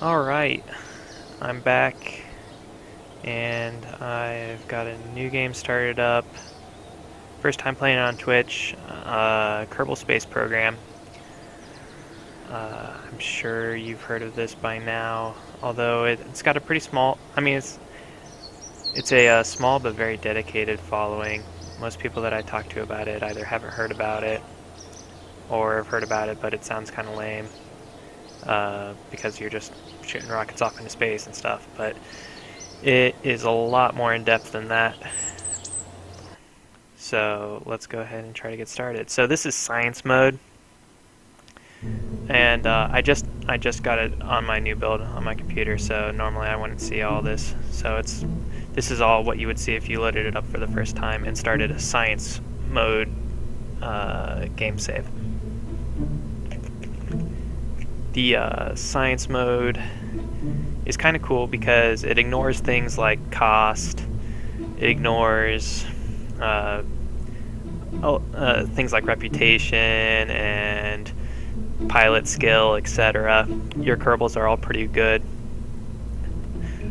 Alright, I'm back and I've got a new game started up. First time playing it on Twitch, Kerbal Space Program. I'm sure you've heard of this by now, although it's got a pretty small, it's a small but very dedicated following. Most people that I talk to about it either haven't heard about it or have heard about it, but it sounds kind of lame. Because you're just shooting rockets off into space and stuff, but it is a lot more in depth than that. So let's go ahead and try to get started. So this is science mode, and I just got it on my new build on my computer. So normally I wouldn't see all this. So this is all what you would see if you loaded it up for the first time and started a science mode game save. The science mode is kind of cool because it ignores things like cost, it ignores things like reputation and pilot skill, etc. Your Kerbals are all pretty good.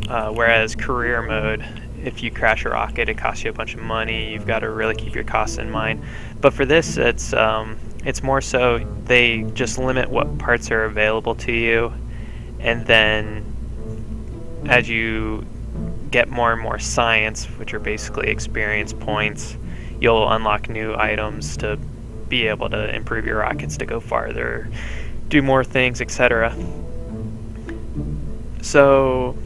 Whereas career mode, if you crash a rocket, it costs you a bunch of money. You've got to really keep your costs in mind. But for this, it's more so they just limit what parts are available to you, and then as you get more and more science, which are basically experience points, you'll unlock new items to be able to improve your rockets to go farther, do more things, etc. So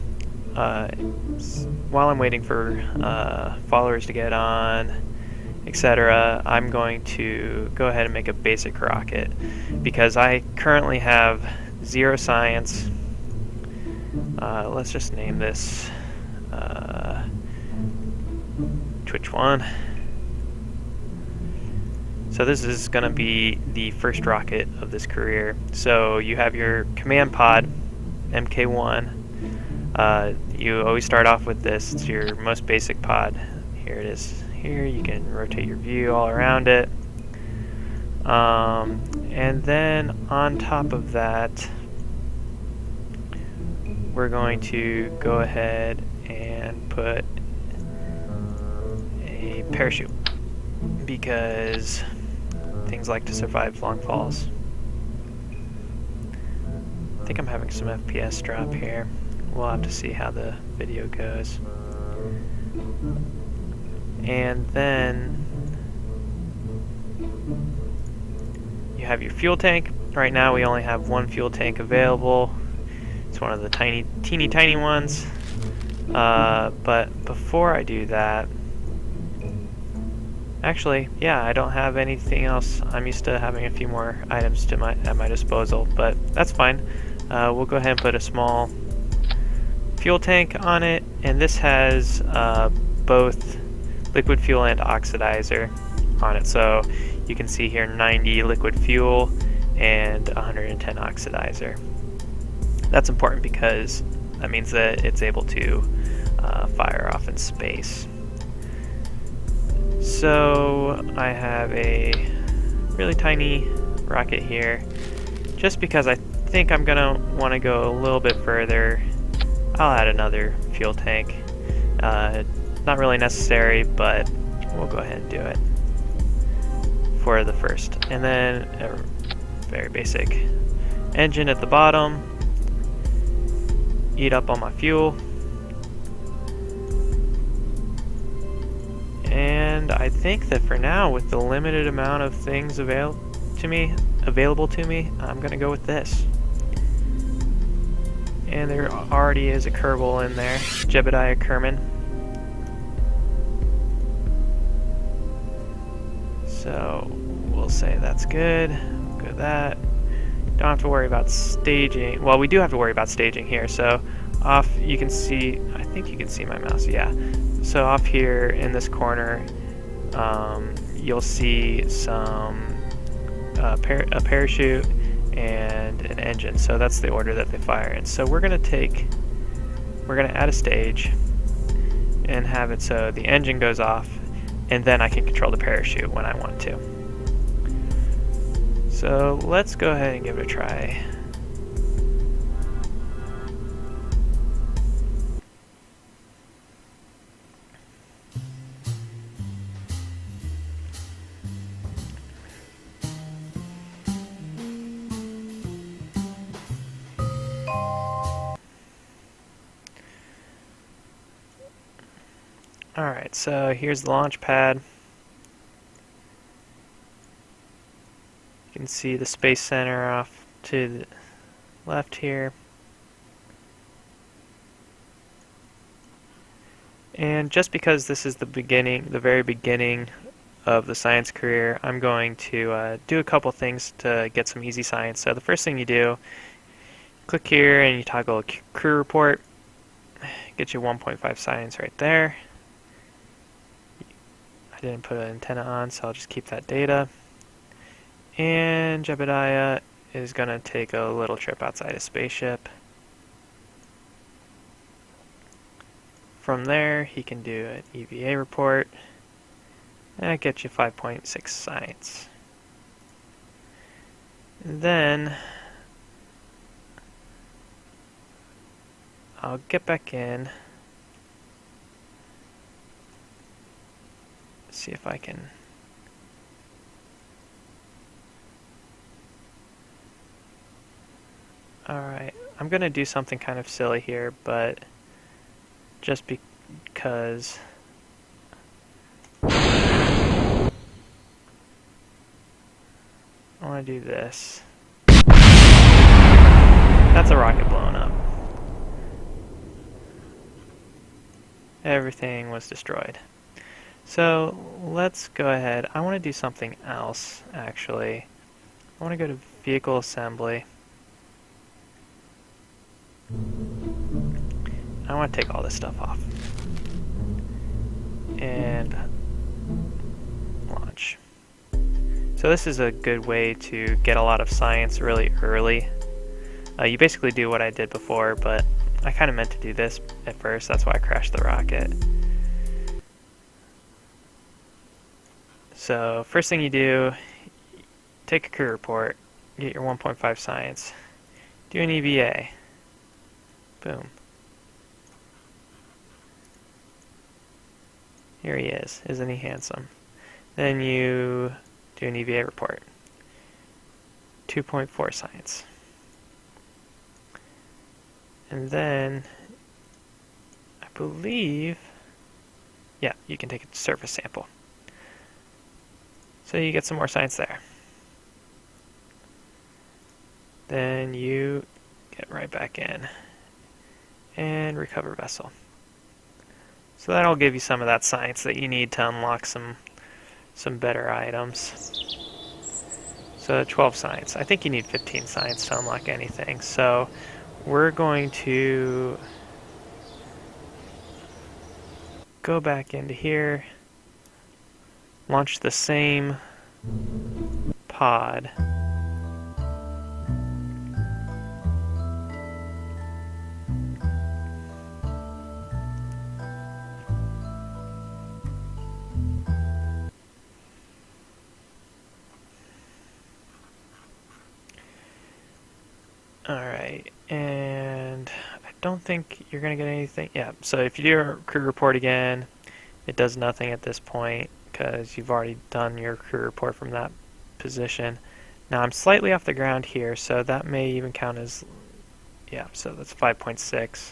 while I'm waiting for followers to get on, etc., I'm going to go ahead and make a basic rocket because I currently have 0 science. Let's just name this Twitch 1. So this is going to be the first rocket of this career. So you have your command pod, MK1. You always start off with this. It's your most basic pod. Here it is. Here you can rotate your view all around it. And then on top of that, we're going to go ahead and put a parachute because things like to survive long falls. I think I'm having some FPS drop here. We'll have to see how the video goes. And then you have your fuel tank. Right now we only have 1 fuel tank available. It's one of the teeny tiny ones. But before I do that, actually, yeah, I don't have anything else. I'm used to having a few more items at my disposal, but that's fine. We'll go ahead and put a small fuel tank on it, and this has both liquid fuel and oxidizer on it. So you can see here 90 liquid fuel and 110 oxidizer. That's important because that means that it's able to fire off in space. So I have a really tiny rocket here. Just because I think I'm gonna want to go a little bit further, I'll add another fuel tank. Not really necessary, but we'll go ahead and do it for the first. And then a very basic engine at the bottom. Eat up all my fuel. And I think that for now, with the limited amount of things available to me, I'm gonna go with this. And there already is a Kerbal in there, Jebediah Kerman. So we'll say that's good. Go with that. Don't have to worry about staging. Well, we do have to worry about staging here. So off, you can see, I think you can see my mouse, yeah. So off here in this corner, you'll see some a parachute and an engine. So that's the order that they fire in. So we're gonna add a stage and have it so the engine goes off. and then I can control the parachute when I want to. So let's go ahead and give it a try. Alright, so here's the launch pad. You can see the Space Center off to the left here. And just because this is the beginning, the very beginning of the science career, I'm going to do a couple things to get some easy science. So the first thing you do, click here and you toggle crew report. Get you 1.5 science right there. I didn't put an antenna on, so I'll just keep that data. And Jebediah is going to take a little trip outside a spaceship. From there, he can do an EVA report. And that gets you 5.6 science. And then I'll get back in. See if I can. Alright, I'm going to do something kind of silly here, but just because I want to do this. That's a rocket blowing up. Everything was destroyed. So let's go ahead. I want to do something else, actually. I want to go to Vehicle Assembly. I want to take all this stuff off. And launch. So this is a good way to get a lot of science really early. You basically do what I did before, but I kind of meant to do this at first. That's why I crashed the rocket. So first thing you do, take a crew report, get your 1.5 science, do an EVA. Boom. Here he is. Isn't he handsome? Then you do an EVA report. 2.4 science. And then, I believe, yeah, you can take a surface sample. So you get some more science there. Then you get right back in and recover vessel. So that'll give you some of that science that you need to unlock some better items. So 12 science. I think you need 15 science to unlock anything. So we're going to go back into here, launch the same pod. Alright, and I don't think you're going to get anything. Yeah, so if you do your crew report again, it does nothing at this point because you've already done your crew report from that position. Now I'm slightly off the ground here, so that may even count as, yeah, so that's 5.6.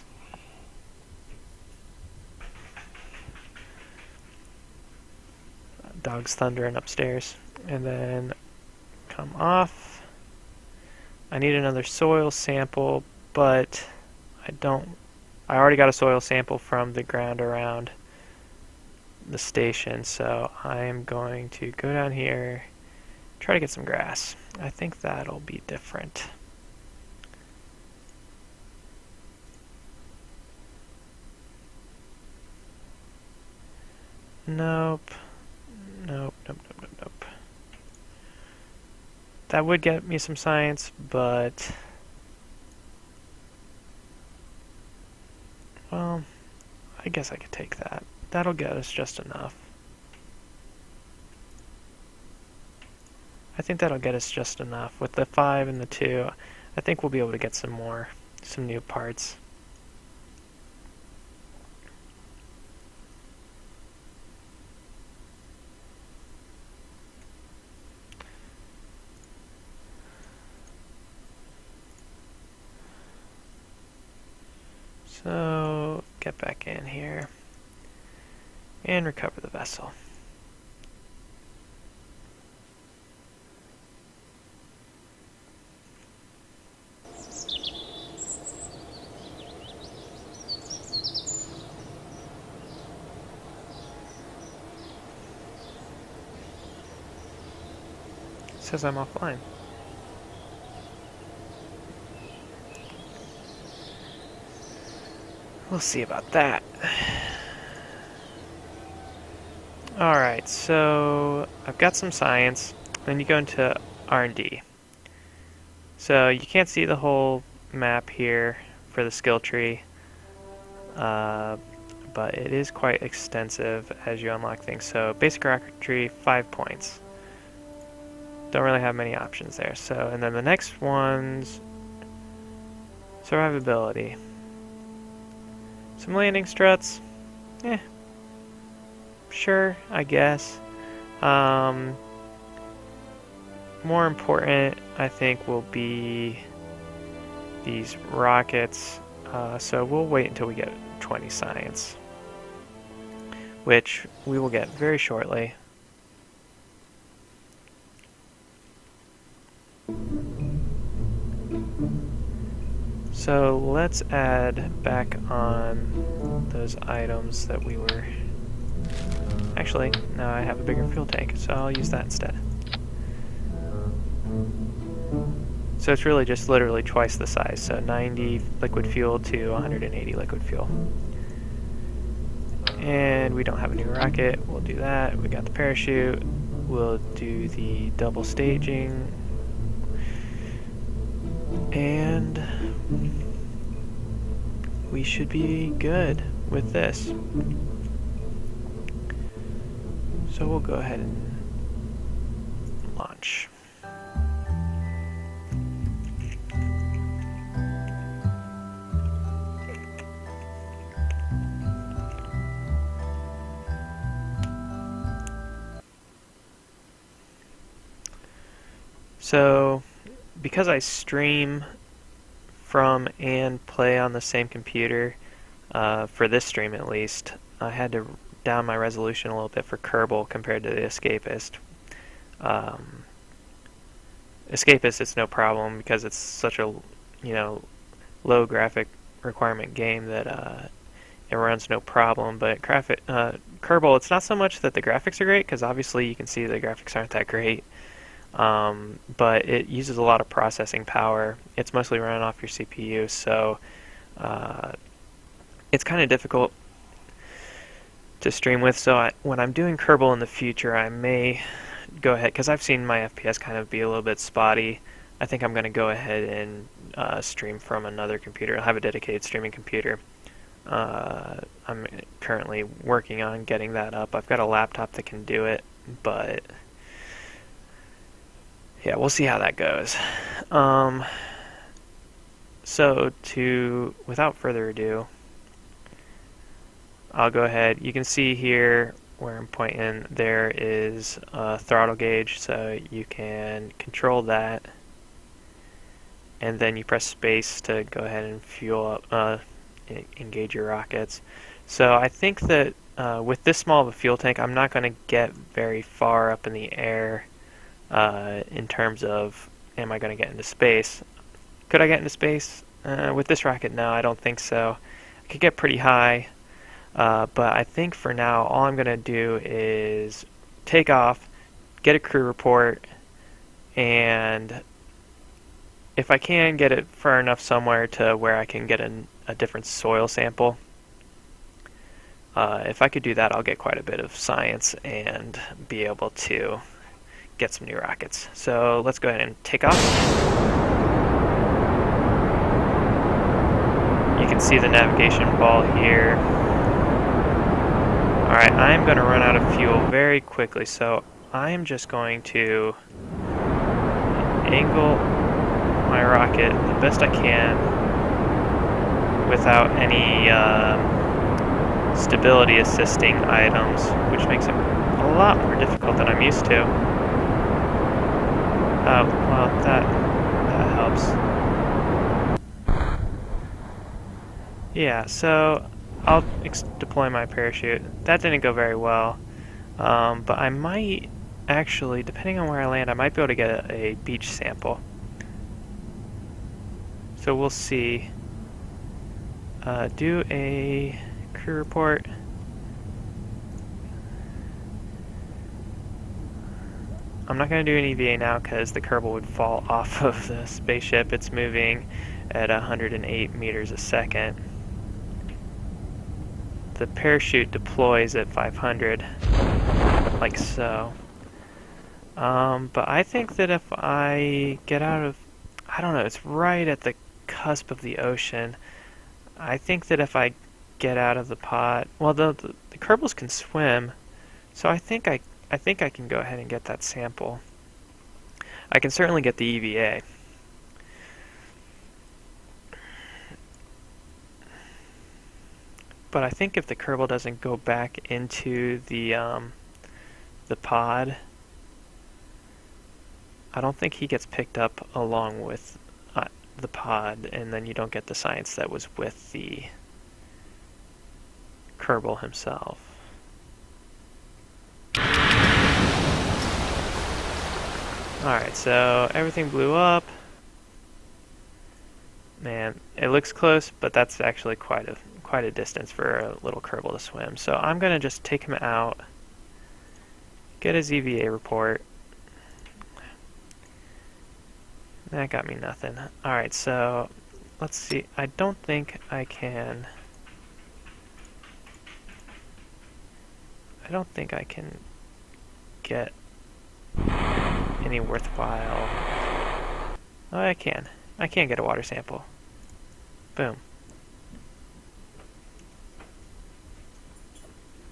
Dog's thundering upstairs. And then come off. I need another soil sample, but I already got a soil sample from the ground around the station, so I'm going to go down here, try to get some grass. I think that'll be different. Nope. Nope, nope, nope, nope, nope. That would get me some science, but well, I guess I could take that. That'll get us just enough. I think that'll get us just enough. With the 5 and the 2, I think we'll be able to get some new parts. So, get back in here and recover the vessel. It says I'm offline. We'll see about that. Alright, so I've got some science. Then you go into R&D. So you can't see the whole map here for the skill tree, but it is quite extensive as you unlock things. So basic rocketry, 5 points. Don't really have many options there. So, and then the next one's survivability. Some landing struts, sure, I guess. More important, I think, will be these rockets. So we'll wait until we get 20 science, which we will get very shortly. So let's add back on those items that we were... Actually, now I have a bigger fuel tank, so I'll use that instead. So it's really just literally twice the size, so 90 liquid fuel to 180 liquid fuel. And we don't have a new rocket, we'll do that. We got the parachute, we'll do the double staging. And we should be good with this. So we'll go ahead and launch. So, because I stream from and play on the same computer, for this stream at least, I had to down my resolution a little bit for Kerbal compared to the Escapist. Escapist, it's no problem because it's such a low graphic requirement game that it runs no problem. But Kerbal, it's not so much that the graphics are great, because obviously you can see the graphics aren't that great. But it uses a lot of processing power. It's mostly running off your CPU, so it's kind of difficult to stream with. So when I'm doing Kerbal in the future, I may go ahead, because I've seen my FPS kind of be a little bit spotty. I think I'm going to go ahead and stream from another computer. I'll have a dedicated streaming computer. I'm currently working on getting that up. I've got a laptop that can do it, but yeah, we'll see how that goes. So without further ado, I'll go ahead. You can see here where I'm pointing, there is a throttle gauge, so you can control that. And then you press space to go ahead and fuel up, engage your rockets. So I think that with this small of a fuel tank, I'm not going to get very far up in the air. In terms of, am I going to get into space? Could I get into space? With this rocket, no, I don't think so. I could get pretty high, but I think for now, all I'm going to do is take off, get a crew report, and if I can get it far enough somewhere to where I can get a different soil sample, if I could do that, I'll get quite a bit of science and be able to get some new rockets. So let's go ahead and take off. You can see the navigation ball here. Alright, I'm going to run out of fuel very quickly, so I'm just going to angle my rocket the best I can without any stability assisting items, which makes it a lot more difficult than I'm used to. Well, that helps. Yeah, so I'll deploy my parachute. That didn't go very well, but I might actually, depending on where I land, I might be able to get a beach sample. So we'll see. Do a crew report. I'm not going to do an EVA now because the Kerbal would fall off of the spaceship. It's moving at 108 meters a second. The parachute deploys at 500, like so. But I think that if I get out of, I don't know, it's right at the cusp of the ocean. I think that if I get out of the pod, well, the Kerbals can swim, so I think I can go ahead and get that sample. I can certainly get the EVA. But I think if the Kerbal doesn't go back into the pod, I don't think he gets picked up along with the pod, and then you don't get the science that was with the Kerbal himself. Alright, so everything blew up. Man, it looks close, but that's actually quite a distance for a little Kerbal to swim. So I'm going to just take him out, get his EVA report. That got me nothing. Alright, so let's see. I don't think I can get any worthwhile. Oh, I can. I can get a water sample. Boom.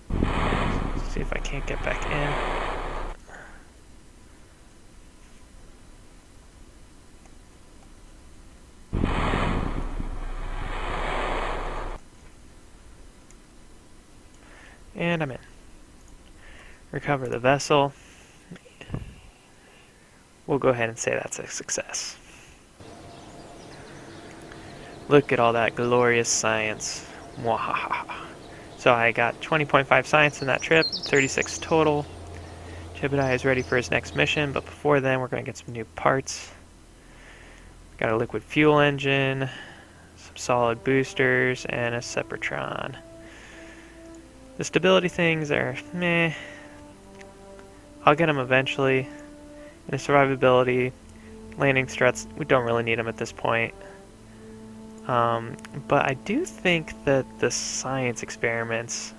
Let's see if I can't get back in. And I'm in. Recover the vessel. We'll go ahead and say that's a success. Look at all that glorious science. Mwahaha. So I got 20.5 science in that trip, 36 total. Jebediah is ready for his next mission, but before then we're going to get some new parts. Got a liquid fuel engine, some solid boosters, and a Sepratron. The stability things are meh. I'll get them eventually. And the survivability, landing struts, we don't really need them at this point. But I do think that the science experiments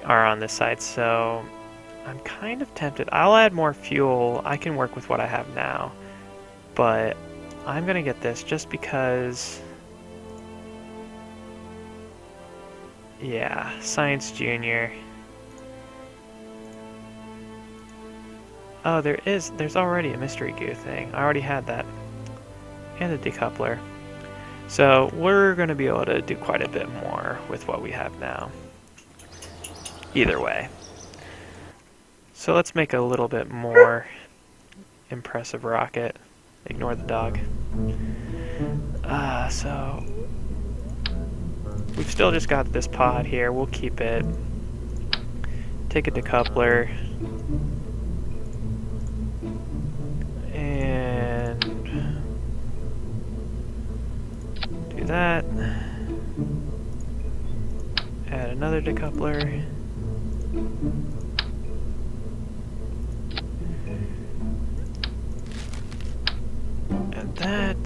are on this side, so I'm kind of tempted. I'll add more fuel. I can work with what I have now. But I'm going to get this just because... Yeah, Science Junior. Oh, there's already a mystery goo thing. I already had that. And a decoupler. So we're going to be able to do quite a bit more with what we have now. Either way. So let's make a little bit more impressive rocket. Ignore the dog. So we've still just got this pod here. We'll keep it. Take a decoupler. And do that. Add another decoupler. Add that.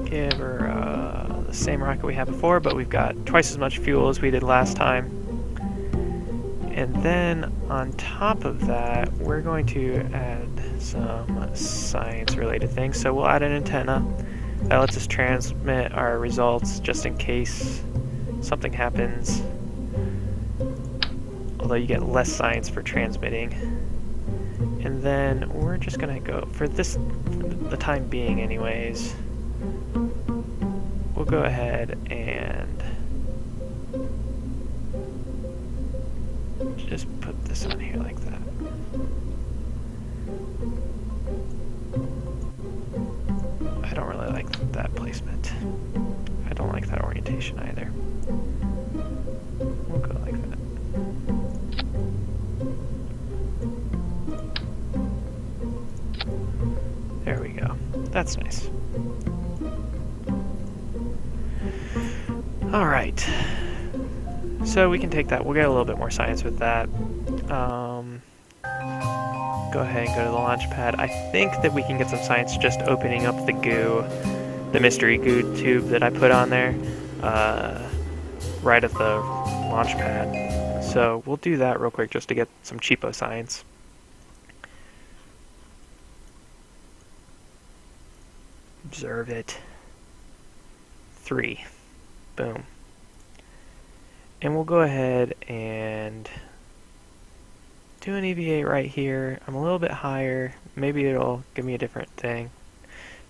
Give her the same rocket we had before, but we've got twice as much fuel as we did last time. And then on top of that, we're going to add some science-related things. So we'll add an antenna that lets us transmit our results just in case something happens although you get less science for transmitting. And then we're just gonna go, for the time being anyways, we'll go ahead and just put this on here like that. I don't really like that placement. I don't like that orientation either. We'll go like that. There we go. That's nice. Alright. So we can take that. We'll get a little bit more science with that. Go ahead and go to the launch pad. I think that we can get some science just opening up the goo, the mystery goo tube that I put on there, right at the launch pad. So we'll do that real quick just to get some cheapo science. Observe it. 3. Boom. And we'll go ahead and do an EVA right here. I'm a little bit higher. Maybe it'll give me a different thing.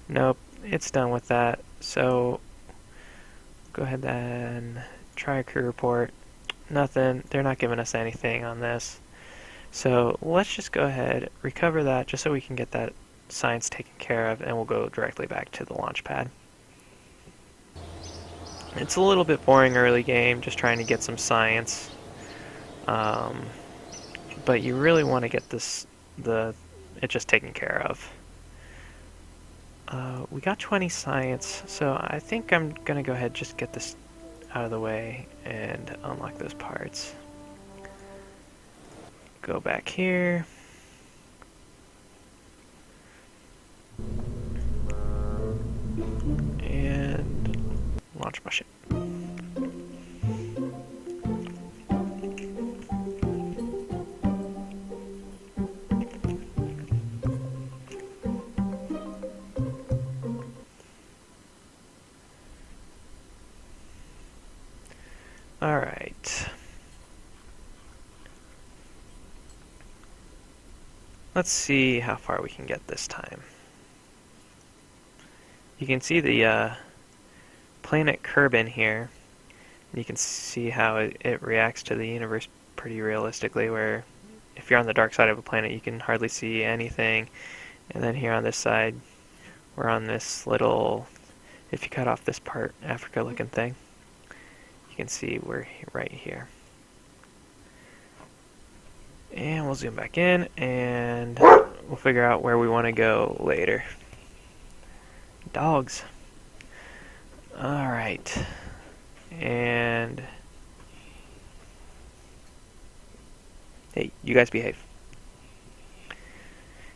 Nope, it's done with that. So go ahead and try a crew report. Nothing. They're not giving us anything on this. So let's just go ahead, recover that just so we can get that science taken care of, and we'll go directly back to the launch pad. It's a little bit boring early game, just trying to get some science. But you really want to get it just taken care of. We got 20 science, so I think I'm going to go ahead and just get this out of the way and unlock those parts. Go back here. And launch my ship. Alright. Let's see how far we can get this time. You can see the planet Kerbin here. You can see how it reacts to the universe pretty realistically, where if you're on the dark side of a planet you can hardly see anything. And then here on this side, we're on this little, if you cut off this part, Africa looking thing, you can see we're right here. And we'll zoom back in and we'll figure out where we want to go later. Dogs. Alright. And hey, you guys behave.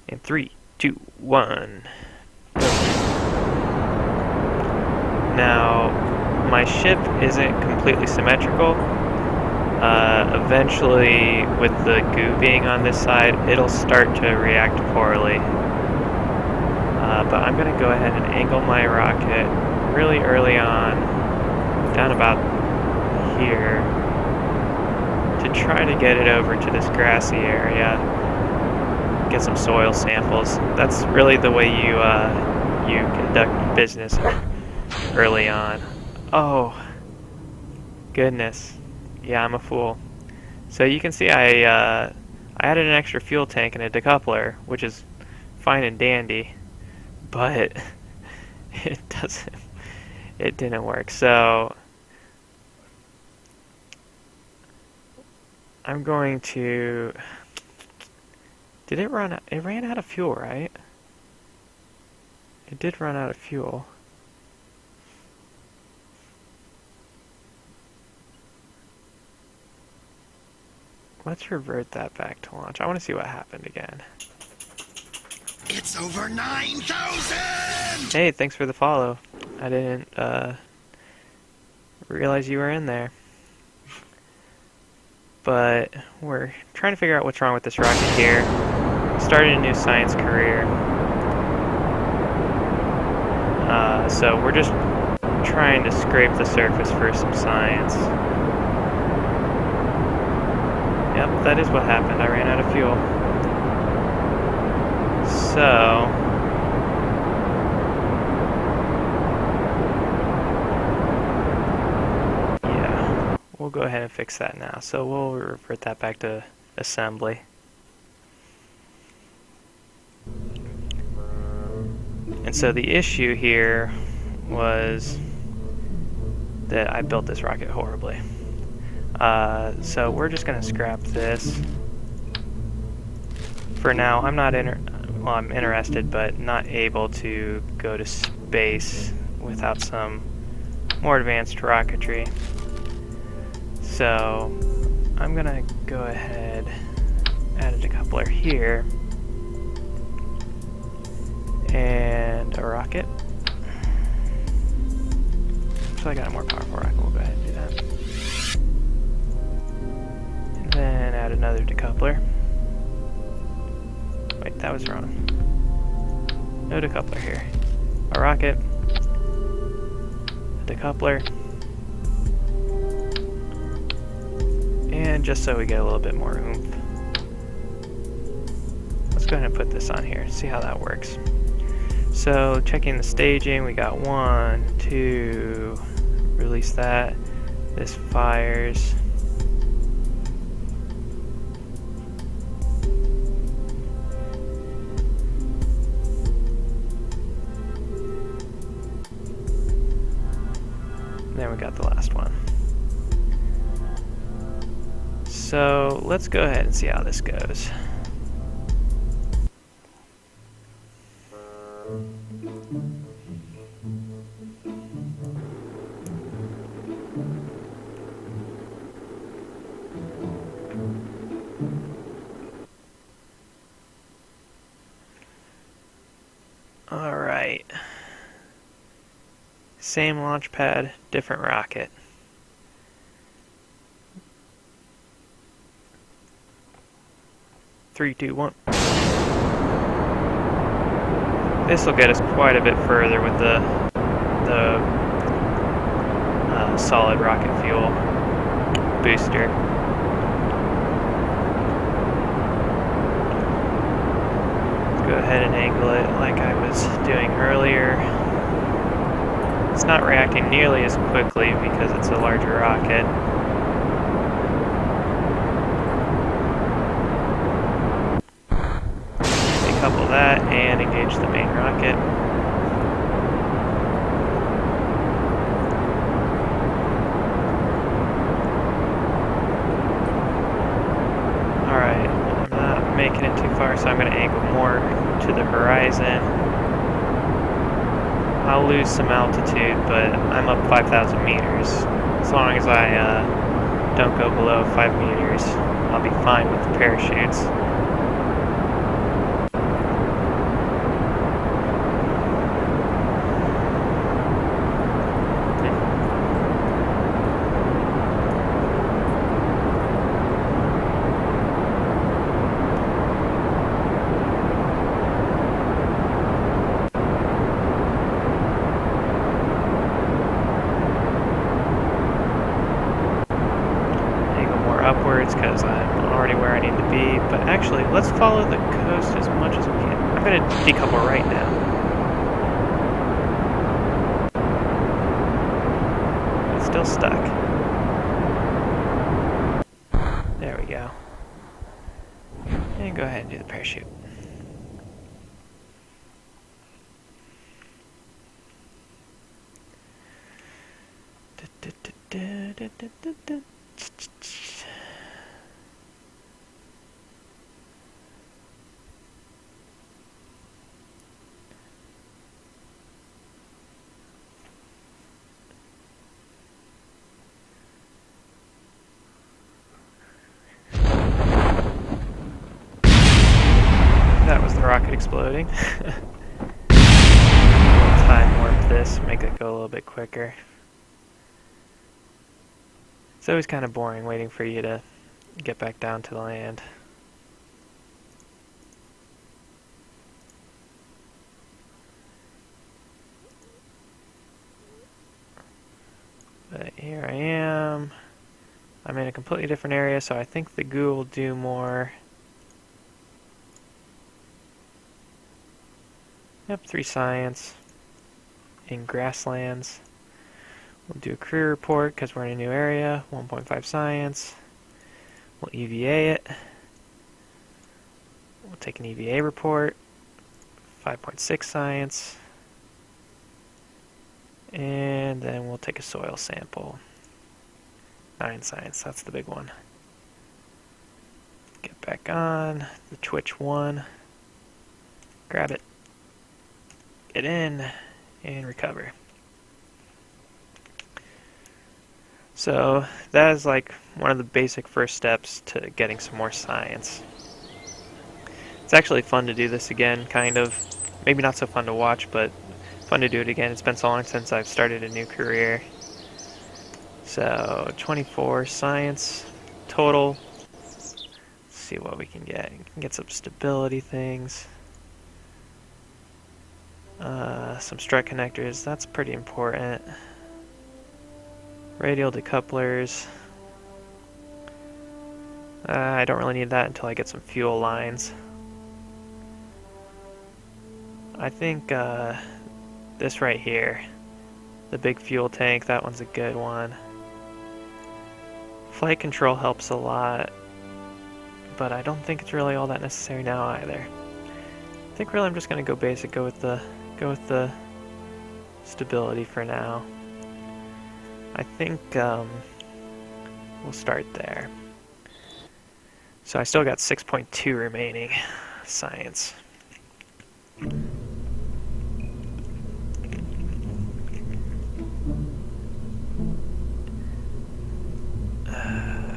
In 3, 2, 1. Now, my ship isn't completely symmetrical. Eventually, with the goo being on this side, it'll start to react poorly. But I'm going to go ahead and angle my rocket really early on, down about here, to try to get it over to this grassy area, get some soil samples. That's really the way you conduct business early on. Oh, goodness. Yeah, I'm a fool. So you can see I added an extra fuel tank and a decoupler, which is fine and dandy, but it didn't work. So I'm going to, did it run out? It ran out of fuel, right? It did run out of fuel. Let's revert that back to launch. I want to see what happened again. It's over 9,000! Hey, thanks for the follow. I didn't realize you were in there. But we're trying to figure out what's wrong with this rocket here. Started a new science career. So we're just trying to scrape the surface for some science. Yep, that is what happened. I ran out of fuel. So yeah, we'll go ahead and fix that now. So we'll revert that back to assembly. And so the issue here was that I built this rocket horribly. So we're just going to scrap this. For now, I'm not well, I'm interested, but not able to go to space without some more advanced rocketry. So I'm going to go ahead, add a decoupler here, and a rocket. So I got a more powerful rocket, we'll go ahead and do that. And then add another decoupler. Wait, that was wrong. No decoupler here. A rocket, a decoupler, and just so we get a little bit more oomph, let's go ahead and put this on here, see how that works. So checking the staging, we got 1, 2, release that, this fires. Then we got the last one. So let's go ahead and see how this goes. Alright. Same launch pad, different rocket. Three, two, one. This will get us quite a bit further with the solid rocket fuel booster. Let's go ahead and angle it like I was doing earlier. It's not reacting nearly as quickly because it's a larger rocket. Decouple that and engage the main rocket. Alright, I'm not making it too far, so I'm going to angle more to the horizon. I'll lose some altitude, but I'm up 5,000 meters. As long as I don't go below 5 meters, I'll be fine with the parachutes. Upwards because I'm already where I need to be, but actually let's follow the coast as much as we can. I'm going to decouple right now. It's still stuck. There we go. And go ahead and do the parachute. That was the rocket exploding. Time warp this, make it go a little bit quicker. It's always kind of boring waiting for you to get back down to the land. But here I am. I'm in a completely different area, so I think the goo will do more. Yep, 3 science. In grasslands. We'll do a career report because we're in a new area. 1.5 science. We'll EVA it. We'll take an EVA report. 5.6 science. And then we'll take a soil sample. 9 science, that's the big one. Get back on the Twitch 1. Grab it. Get in and recover. So that is like one of the basic first steps to getting some more science. It's actually fun to do this again, kind of. Maybe not so fun to watch, but fun to do it again. It's been so long since I've started a new career. So 24 science total. Let's see what we can get. We can get some stability things. Some strut connectors, that's pretty important. Radial decouplers. I don't really need that until I get some fuel lines. I think this right here, the big fuel tank, that one's a good one. Flight control helps a lot, but I don't think it's really all that necessary now either. I think really I'm just gonna go basic, go with the stability for now. I think we'll start there. So I still got 6.2 remaining science.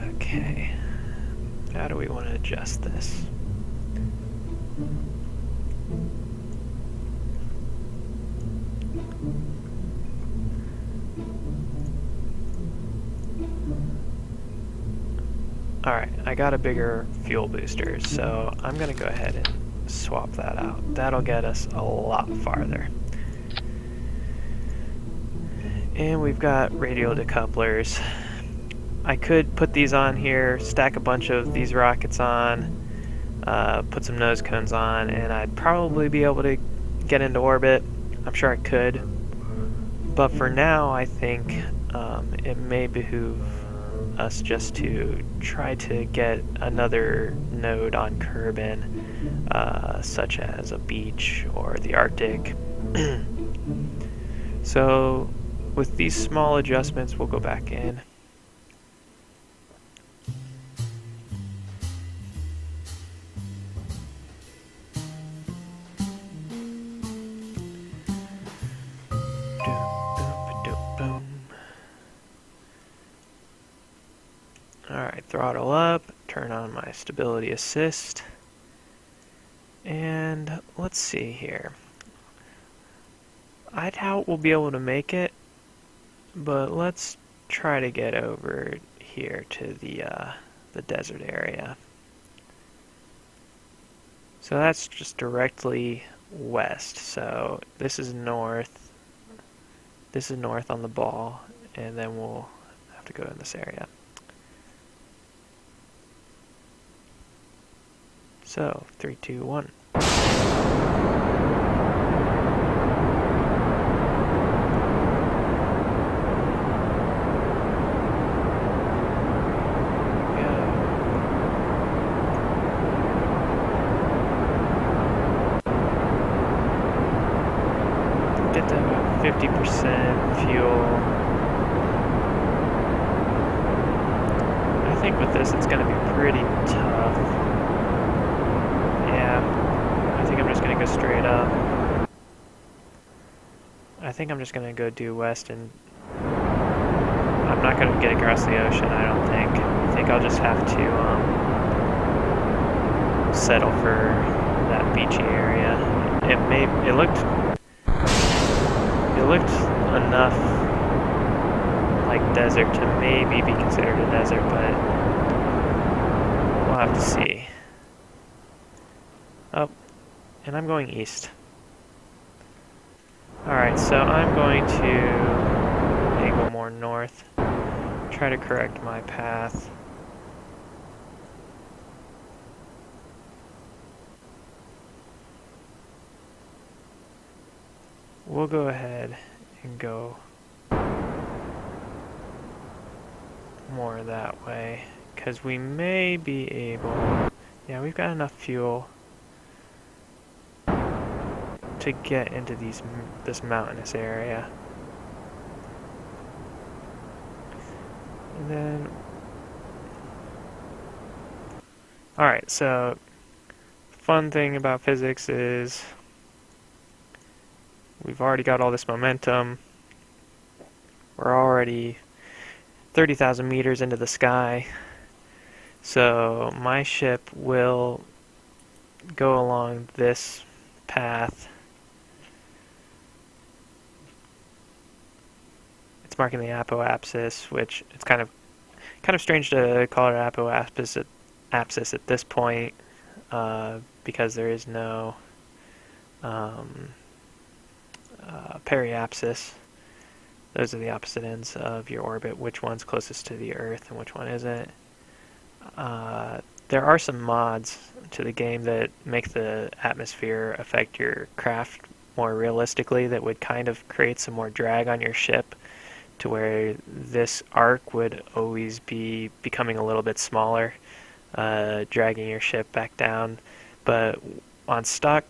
Okay. How do we want to adjust this? Alright, I got a bigger fuel booster, so I'm going to go ahead and swap that out. That'll get us a lot farther. And we've got radial decouplers. I could put these on here, stack a bunch of these rockets on, put some nose cones on, and I'd probably be able to get into orbit. I'm sure I could. But for now, I think it may behoove us just to try to get another node on Kerbin, such as a beach or the Arctic. So with these small adjustments, we'll go back in. Alright, throttle up, turn on my stability assist, and let's see here. I doubt we'll be able to make it, but let's try to get over here to the desert area. So that's just directly west, so this is north on the ball, and then we'll have to go in this area. So, 3, 2, 1. Get to about 50% fuel. I think with this it's going to be pretty tough. I think I'm just going to go straight up. I think I'm just going to go due west, and I'm not going to get across the ocean, I don't think. I think I'll just have to settle for that beachy area. It looked enough like desert to maybe be considered a desert, but we'll have to see. Oh, and I'm going east. Alright, so I'm going to angle more north. try to correct my path. We'll go ahead and go more that way, because we may be able... Yeah, we've got enough fuel to get into this mountainous area. And then... Alright, so... Fun thing about physics is... We've already got all this momentum. We're already 30,000 meters into the sky. So my ship will go along this path. It's marking the apoapsis, which it's kind of strange to call it apoapsis at this point, because there is no periapsis. Those are the opposite ends of your orbit, which one's closest to the Earth and which one isn't. There are some mods to the game that make the atmosphere affect your craft more realistically, that would kind of create some more drag on your ship, to where this arc would always be becoming a little bit smaller, dragging your ship back down. But on stock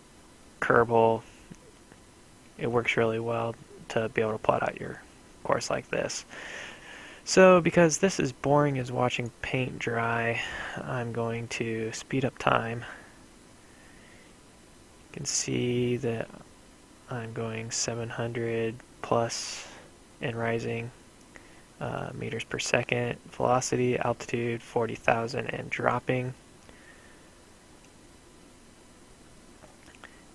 Kerbal, it works really well to be able to plot out your course like this. So because this is boring as watching paint dry, I'm going to speed up time. You can see that I'm going 700 plus and rising meters per second. Velocity, altitude 40,000 and dropping.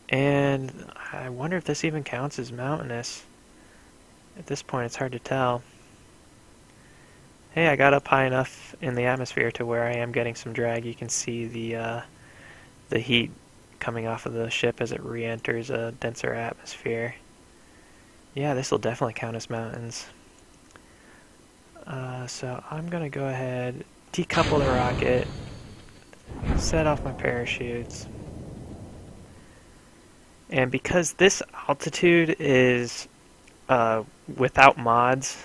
And I wonder if this even counts as mountainous. At this point, it's hard to tell. Hey, I got up high enough in the atmosphere to where I am getting some drag. You can see the heat coming off of the ship as it re-enters a denser atmosphere. Yeah, this will definitely count as mountains. So I'm going to go ahead, decouple the rocket, set off my parachutes. And because this altitude is without mods,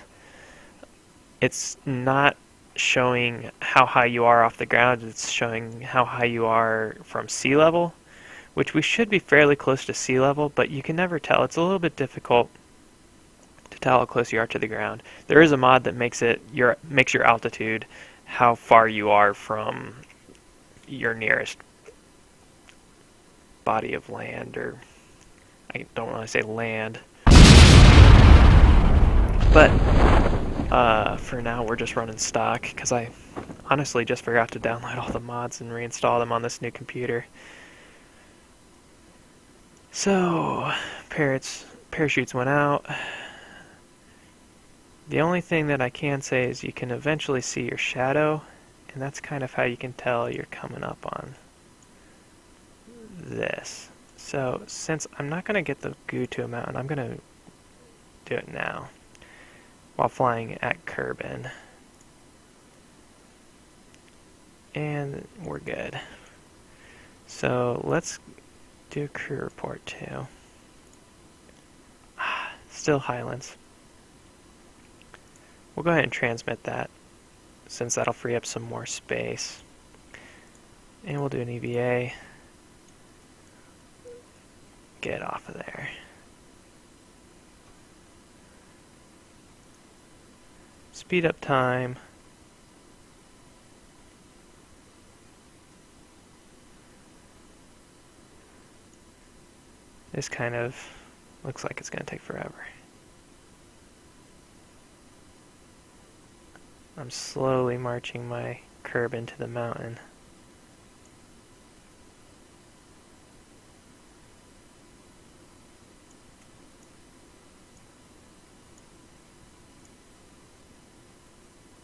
it's not showing how high you are off the ground, it's showing how high you are from sea level, which we should be fairly close to sea level, but you can never tell. It's a little bit difficult to tell how close you are to the ground. There is a mod that makes your altitude how far you are from your nearest body of land, or I don't want to say land, but for now we're just running stock, because I honestly just forgot to download all the mods and reinstall them on this new computer. So parachutes went out. The only thing that I can say is you can eventually see your shadow, and that's kind of how you can tell you're coming up on this. So since I'm not going to get the goo to a mountain, I'm going to do it now while flying at Kerbin. And we're good. So let's do a crew report too. Still Highlands. We'll go ahead and transmit that, since that'll free up some more space. And we'll do an EVA. Get off of there. Speed up time. This kind of looks like it's going to take forever. I'm slowly marching my curb into the mountain.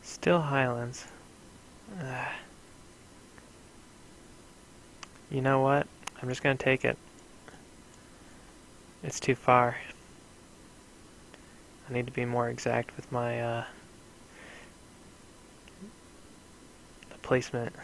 Still Highlands. You know what? I'm just going to take it. It's too far. I need to be more exact with my placement.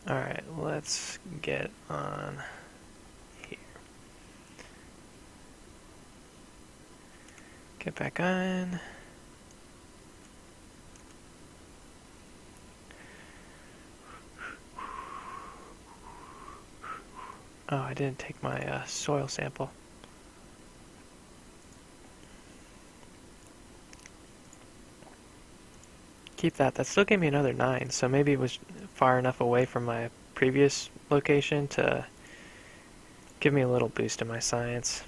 Alright, let's get on here. Get back on. Oh, I didn't take my soil sample. Keep that. That still gave me another 9, so maybe it was far enough away from my previous location to give me a little boost in my science.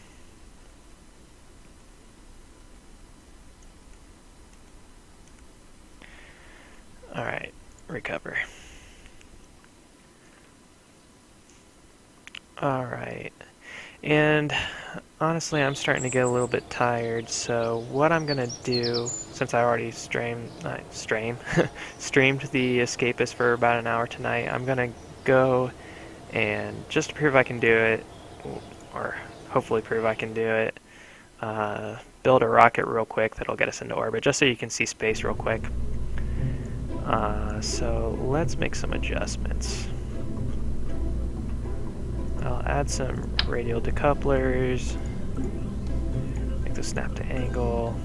Alright, recover. Alright, and honestly I'm starting to get a little bit tired, so what I'm gonna do, since I already streamed the Escapist for about an hour tonight, I'm gonna go and just to prove I can do it, or hopefully prove I can do it, build a rocket real quick that'll get us into orbit, just so you can see space real quick. So let's make some adjustments. I'll add some radial decouplers, make the snap to angle.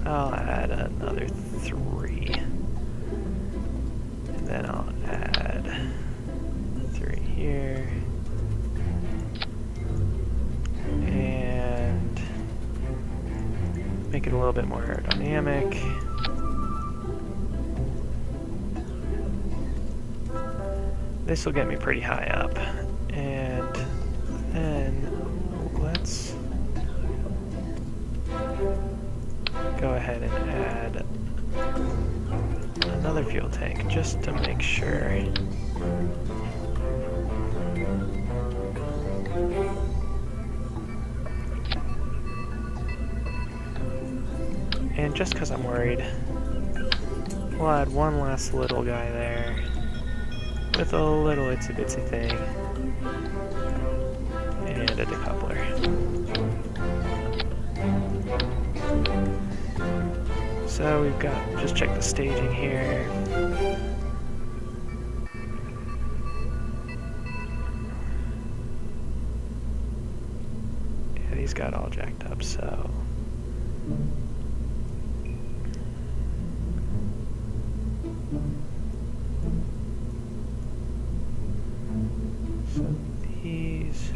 I'll add another 3. And then I'll add 3 here. And make it a little bit more aerodynamic. This will get me pretty high up. And then let's go ahead and add another fuel tank just to make sure. And just because I'm worried, we'll add one last little guy there with a little itsy bitsy thing and a decoupler. So we've got, just check the staging here. Yeah, these got all jacked up, so. So these.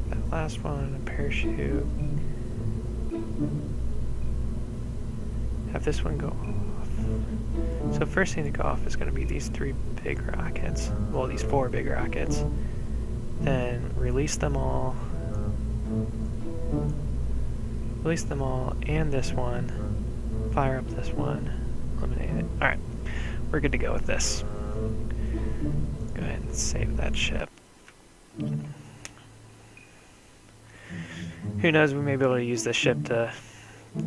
That last one, a parachute. Have this one go off. So first thing to go off is going to be these 3 big rockets. Well, these 4 big rockets. Then release them all. Release them all, and this one. Fire up this one. Eliminate it. Alright, we're good to go with this. Go ahead and save that ship. Who knows, we may be able to use this ship to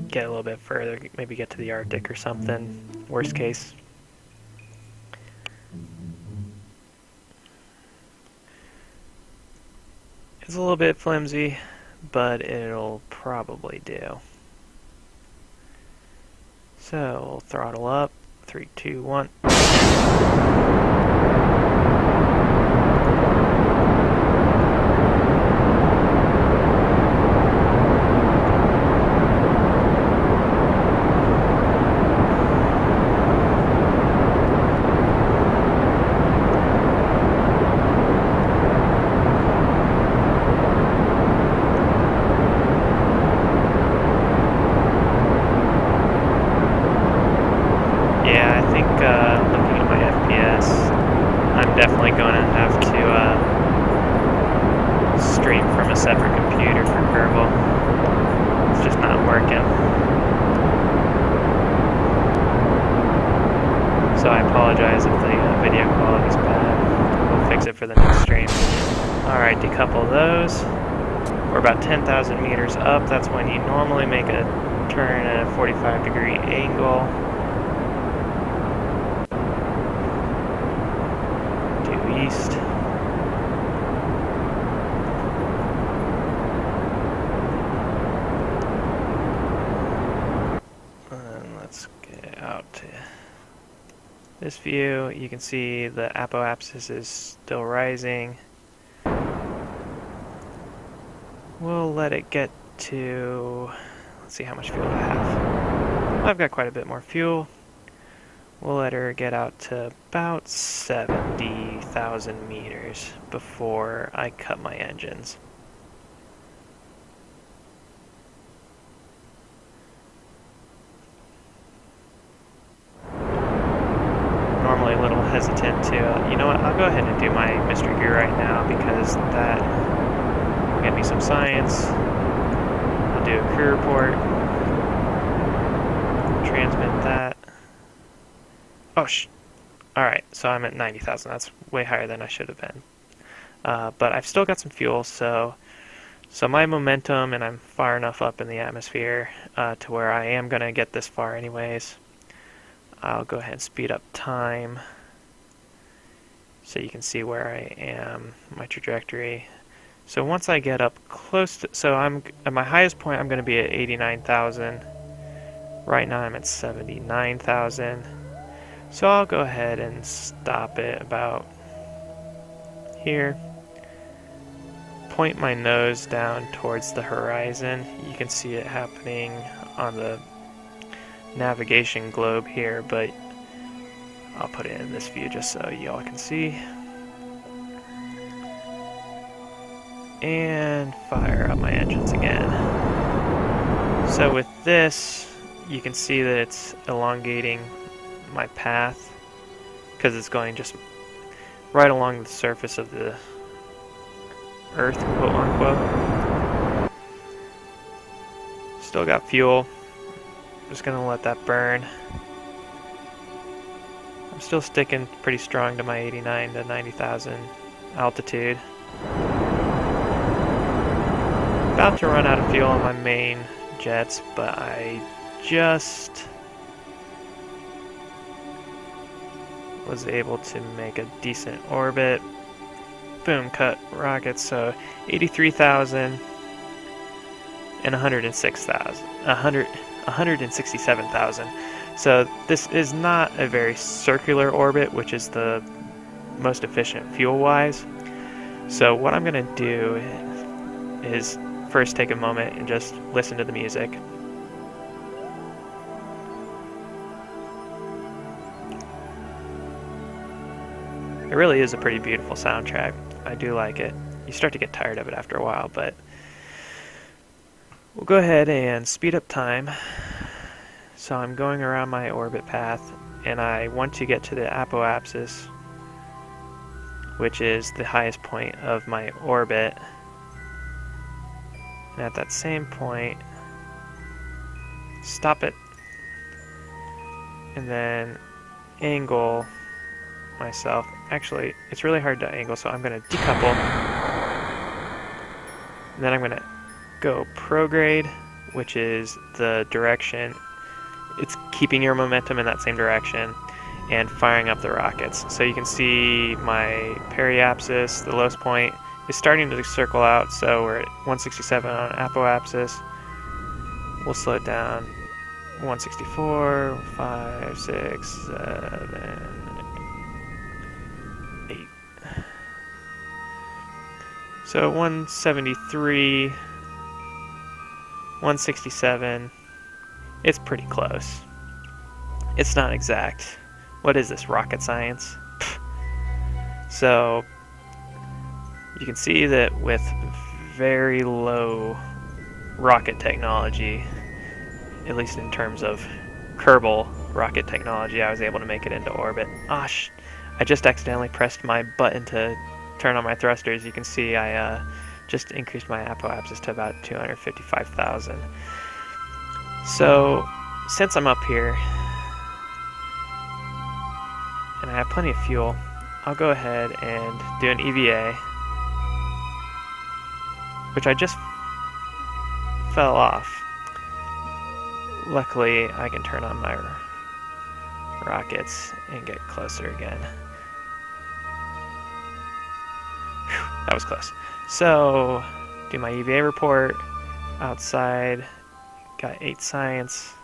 get a little bit further, maybe get to the Arctic or something, worst case. It's a little bit flimsy, but it'll probably do. So, we'll throttle up, 3, 2, 1. Yeah, I think looking at my FPS, I'm definitely going to have to stream from a separate computer for Kerbal. It's just not working. So I apologize if the video quality is bad. explosive for the next stream. Alright, decouple those. We're about 10,000 meters up. That's when you normally make a turn at a 45-degree angle. Due east. And let's get out to this view. You can see the apoapsis is still rising. We'll let it get to, let's see how much fuel I have. I've got quite a bit more fuel. We'll let her get out to about 70,000 meters before I cut my engines. Normally a little hesitant to, you know what, I'll go ahead and do my mystery gear right now because that will get me some science. I'll do a crew report, transmit that. Oh, alright, so I'm at 90,000. That's way higher than I should have been. But I've still got some fuel, so my momentum, and I'm far enough up in the atmosphere to where I am going to get this far anyways. I'll go ahead and speed up time so you can see where I am, my trajectory. So once I get up close to, so I'm at my highest point, I'm going to be at 89,000. Right now I'm at 79,000. So I'll go ahead and stop it about here. Point my nose down towards the horizon. You can see it happening on the navigation globe here, but I'll put it in this view just so y'all can see. And fire up my engines again. So with this, you can see that it's elongating my path because it's going just right along the surface of the Earth, quote unquote. Still got fuel. Just gonna let that burn. I'm still sticking pretty strong to my 89 to 90,000 altitude. About to run out of fuel on my main jets, but I just was able to make a decent orbit. Boom, cut rockets, so 83,000 and 167,000. So this is not a very circular orbit, which is the most efficient fuel-wise. So what I'm going to do is first take a moment and just listen to the music. It really is a pretty beautiful soundtrack. I do like it. You start to get tired of it after a while, but we'll go ahead and speed up time. So I'm going around my orbit path, and I want to get to the apoapsis, which is the highest point of my orbit. And at that same point, stop it, and then angle myself. Actually, it's really hard to angle, so I'm going to decouple. And then I'm going to go prograde, which is the direction. It's keeping your momentum in that same direction and firing up the rockets. So you can see my periapsis, the lowest point, is starting to circle out, so we're at 167 on apoapsis. We'll slow it down. 164, 5, 6, 7, 8. So 173, 167. It's pretty close. It's not exact. What is this, rocket science? So you can see that with very low rocket technology, at least in terms of Kerbal rocket technology, I was able to make it into orbit. I just accidentally pressed my button to turn on my thrusters. You can see I just increased my apoapsis to about 255,000. So since I'm up here and I have plenty of fuel, I'll go ahead and do an EVA, which I just fell off. Luckily, I can turn on my rockets and get closer again. Whew, that was close. So, do my EVA report outside. Got 8 science.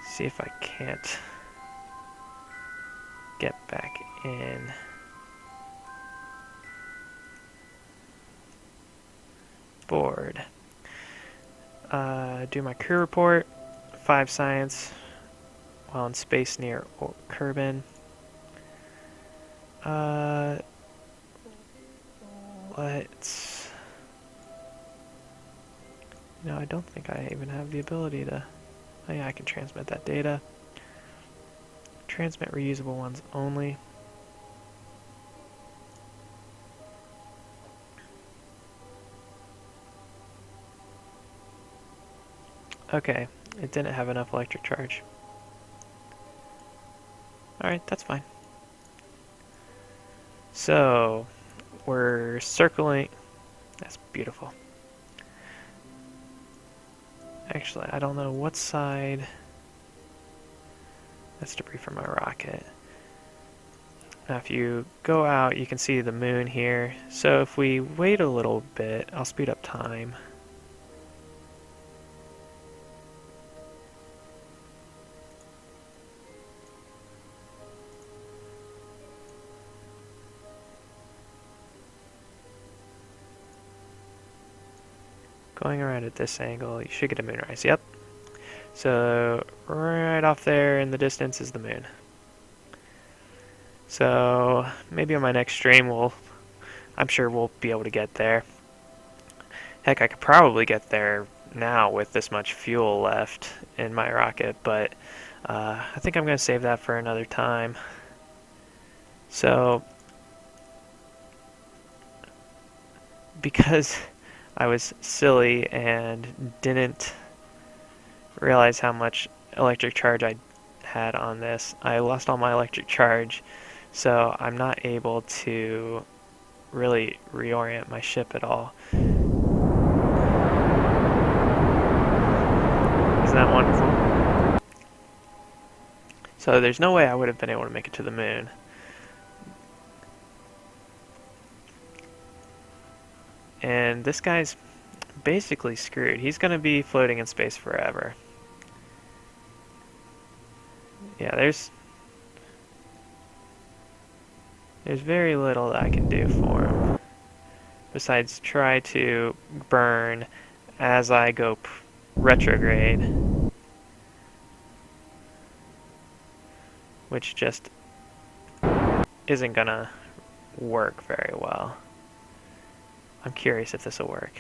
See if I can't get back in. Board. Do my crew report. 5 science while in space near Kerbin. Let's... No, I don't think I even have the ability to... Oh yeah, I can transmit that data. Transmit reusable ones only. Okay, it didn't have enough electric charge. Alright, that's fine. So, we're circling... That's beautiful. Actually, I don't know what side... That's debris from my rocket. Now if you go out, you can see the moon here. So if we wait a little bit, I'll speed up time. Going around at this angle, you should get a moonrise. Yep. So right off there in the distance is the moon. So maybe on my next stream I'm sure we'll be able to get there. Heck, I could probably get there now with this much fuel left in my rocket, but I think I'm going to save that for another time. So because I was silly and didn't realize how much electric charge I had on this, I lost all my electric charge, so I'm not able to really reorient my ship at all. Isn't that wonderful? So there's no way I would have been able to make it to the moon. And this guy's basically screwed. He's going to be floating in space forever. Yeah, there's very little that I can do for him. Besides try to burn as I go retrograde. Which just isn't going to work very well. I'm curious if this will work.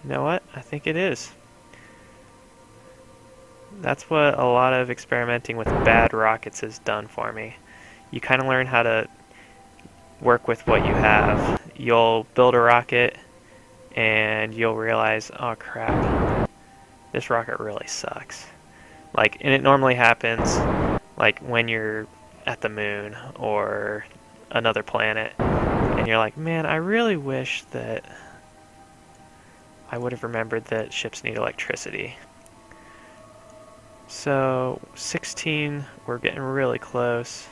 You know what? I think it is. That's what a lot of experimenting with bad rockets has done for me. You kind of learn how to work with what you have. You'll build a rocket and you'll realize, oh crap, this rocket really sucks. Like, and it normally happens like when you're at the moon or another planet and you're like, man, I really wish that I would have remembered that ships need electricity. So 16, we're getting really close.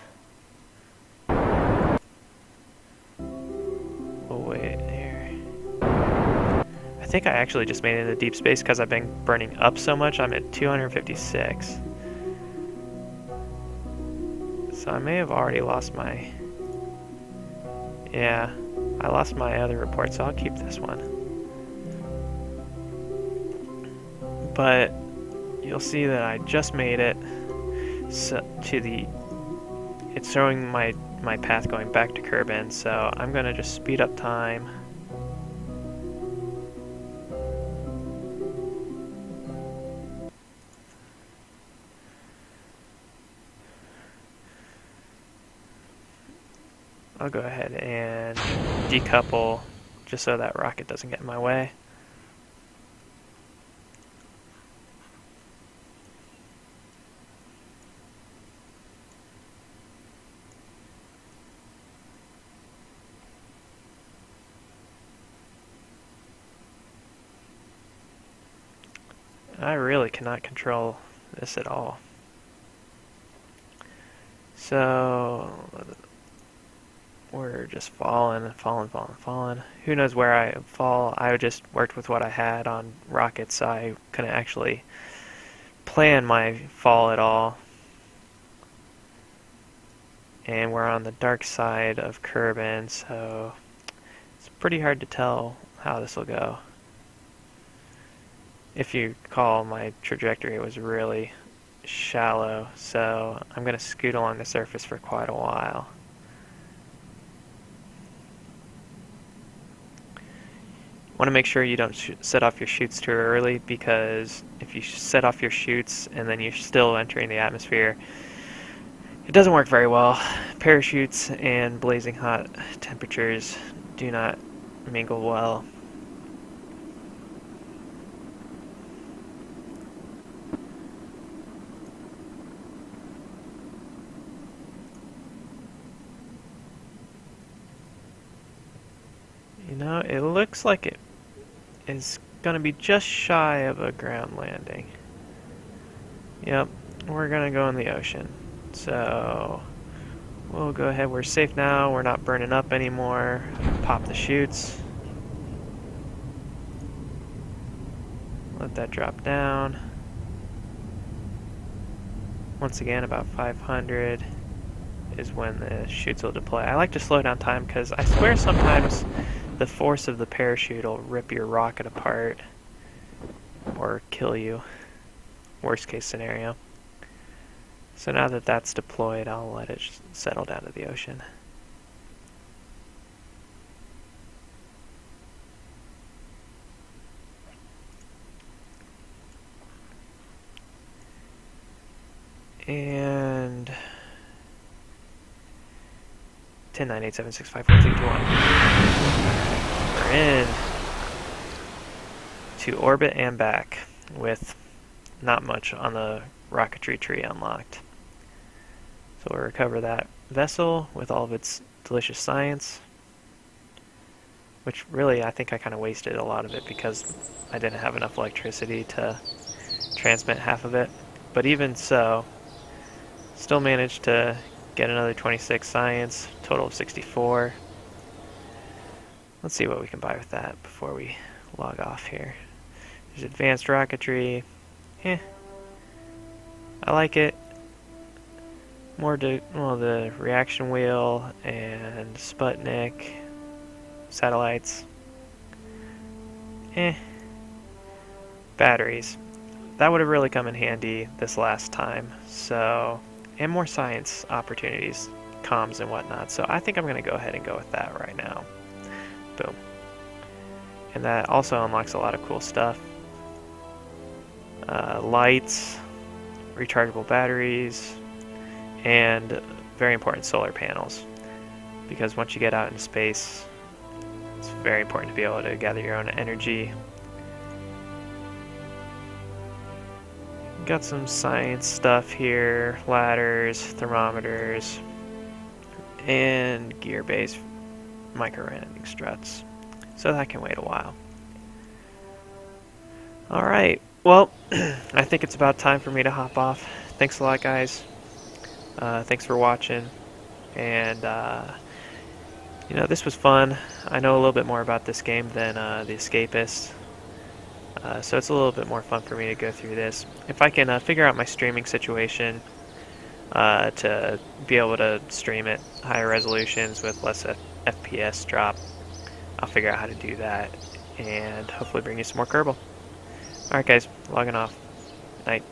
Wait here. I think I actually just made it into deep space because I've been burning up so much. I'm at 256. So I may have already lost my... Yeah, I lost my other report, so I'll keep this one. But you'll see that I just made it to the... It's showing my path going back to Kerbin, so I'm going to just speed up time. I'll go ahead and decouple just so that rocket doesn't get in my way. I really cannot control this at all. So we're just falling. Who knows where I fall? I just worked with what I had on rockets, so I couldn't actually plan my fall at all. And we're on the dark side of Kerbin, so it's pretty hard to tell how this will go. If you recall, my trajectory was really shallow, so I'm going to scoot along the surface for quite a while. You want to make sure you don't set off your chutes too early, because if you set off your chutes and then you're still entering the atmosphere, it doesn't work very well. Parachutes and blazing hot temperatures do not mingle well. You know, it looks like it is going to be just shy of a ground landing. Yep, we're going to go in the ocean. So we'll go ahead. We're safe now. We're not burning up anymore. Pop the chutes. Let that drop down. Once again, about 500 is when the chutes will deploy. I like to slow down time because I swear sometimes the force of the parachute will rip your rocket apart or kill you. Worst case scenario. So now that that's deployed, I'll let it settle down to the ocean. And 10, 9, 8, 7, 6, 5, 4, 3, 2, 1. We're in to orbit and back with not much on the rocketry tree unlocked. So we'll recover that vessel with all of its delicious science, which really I think I kind of wasted a lot of it because I didn't have enough electricity to transmit half of it. But even so, still managed to get another 26 science, total of 64. Let's see what we can buy with that before we log off here. There's advanced rocketry. I like it. More the reaction wheel and Sputnik satellites. Batteries. That would have really come in handy this last time. So, and more science opportunities, comms and whatnot. So I think I'm going to go ahead and go with that right now. Boom. And that also unlocks a lot of cool stuff. Lights, rechargeable batteries, and very important solar panels. Because once you get out into space, it's very important to be able to gather your own energy. Got some science stuff here, ladders, thermometers, and gear-based micro-rending struts. So that can wait a while. Alright, well, I think it's about time for me to hop off. Thanks a lot, guys. Thanks for watching. And, you know, this was fun. I know a little bit more about this game than The Escapist. So it's a little bit more fun for me to go through this. If I can figure out my streaming situation to be able to stream at higher resolutions with less FPS drop, I'll figure out how to do that and hopefully bring you some more Kerbal. Alright guys, logging off. Night.